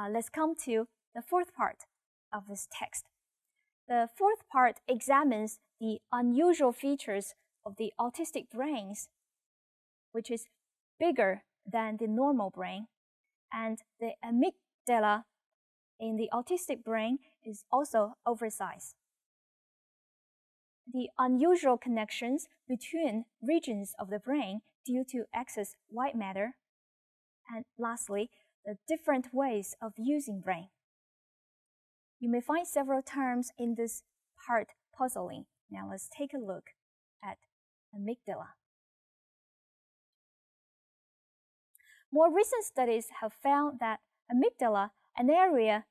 let's come to the fourth part of this text. The fourth part examines the unusual features of the autistic brains, which is bigger than the normal brain, and the amygdala in the autistic brain is also oversized. The unusual connections between regions of the brain due to excess white matter, and lastly, the different ways of using brain. You may find several terms in this part puzzling. Now let's take a look at amygdala. More recent studies have found that amygdala, an area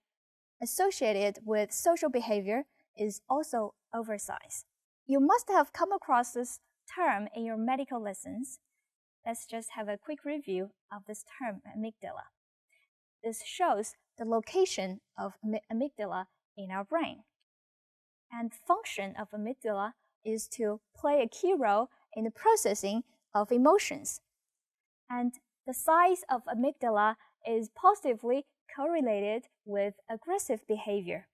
associated with social behavior, is also oversized. You must have come across this term in your medical lessons. Let's just have a quick review of this term, amygdala. This shows the location of amygdala in our brain. And the function of amygdala is to play a key role in the processing of emotions. And the size of amygdala is positively correlated with aggressive behavior.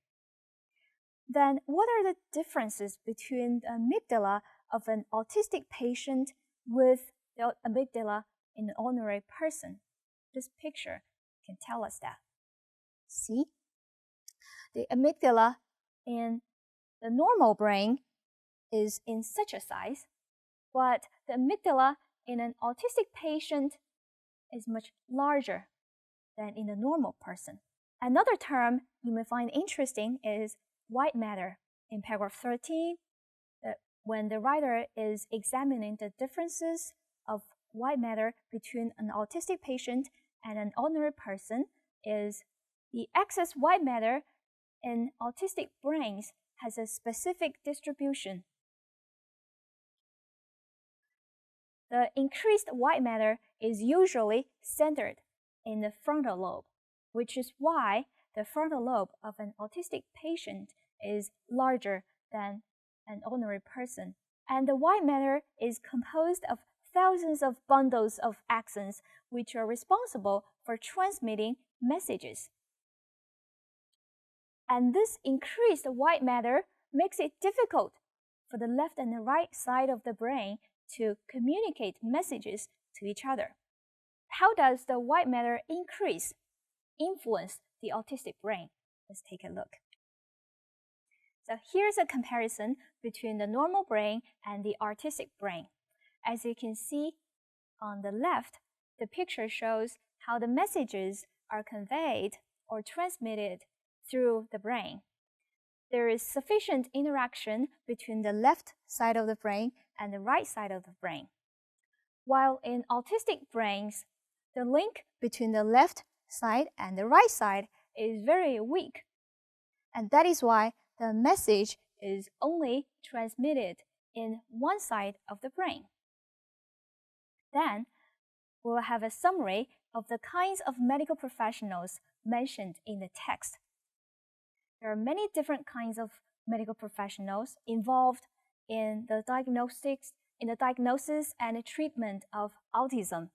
Then what are the differences between the amygdala of an autistic patient with the amygdala in an ordinary person? This picture can tell us that. See? The amygdala in the normal brain is in such a size, but the amygdala in an autistic patient is much larger than in the normal person. Another term you may find interesting is white matter. In paragraph 13, when the writer is examining the differences of white matter between an autistic patient and an ordinary person, is the excess white matter in autistic brains has a specific distribution. The increased white matter is usually centered in the frontal lobe, which is why the frontal lobe of an autistic patient is larger than an ordinary person. And the white matter is composed of thousands of bundles of axons which are responsible for transmitting messages. And this increased white matter makes it difficult for the left and the right side of the brain to communicate messages to each other. How does the white matter increase influence the autistic brain? Let's take a look. So here's a comparison between the normal brain and the autistic brain. As you can see on the left, the picture shows how the messages are conveyed or transmitted through the brain. There is sufficient interaction between the left side of the brain and the right side of the brain. While in autistic brains, the link between the left side and the right side is very weak. And that is why the message is only transmitted in one side of the brain. Then, we'll have a summary of the kinds of medical professionals mentioned in the text. There are many different kinds of medical professionals involved in the diagnosis and treatment of autism.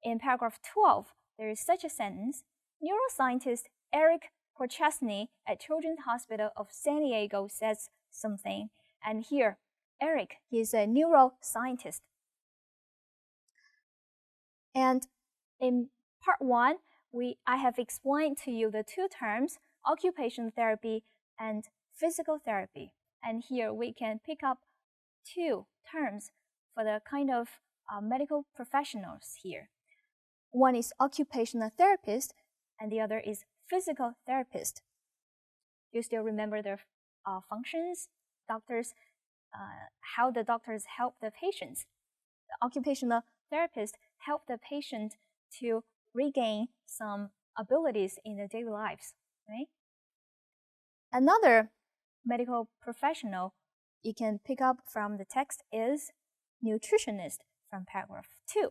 In paragraph 12, there is such a sentence: neuroscientist Eric Korchesny at Children's Hospital of San Diego says something. And here, Eric, he is a neuroscientist. And in part 1, I have explained to you the two terms, occupational therapy and physical therapy. And here we can pick up two terms for the kind of medical professionals here. One is occupational therapist, and the other is physical therapist. Do you still remember their functions? Doctors, how the doctors help the patients. The occupational therapist help the patient to regain some abilities in their daily lives, right? Another medical professional you can pick up from the text is nutritionist from paragraph 2,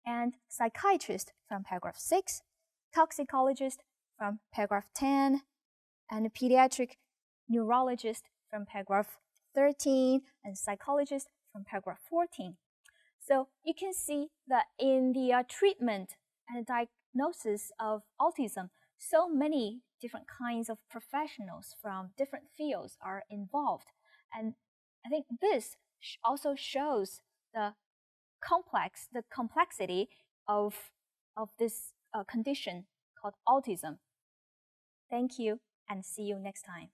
and psychiatrist from paragraph 6, toxicologist from paragraph 10, and a pediatric neurologist from paragraph 13, and psychologist from paragraph 14. So you can see that in the treatment and diagnosis of autism, so many different kinds of professionals from different fields are involved. And I think this also shows the complexity of this condition called autism. Thank you, and see you next time.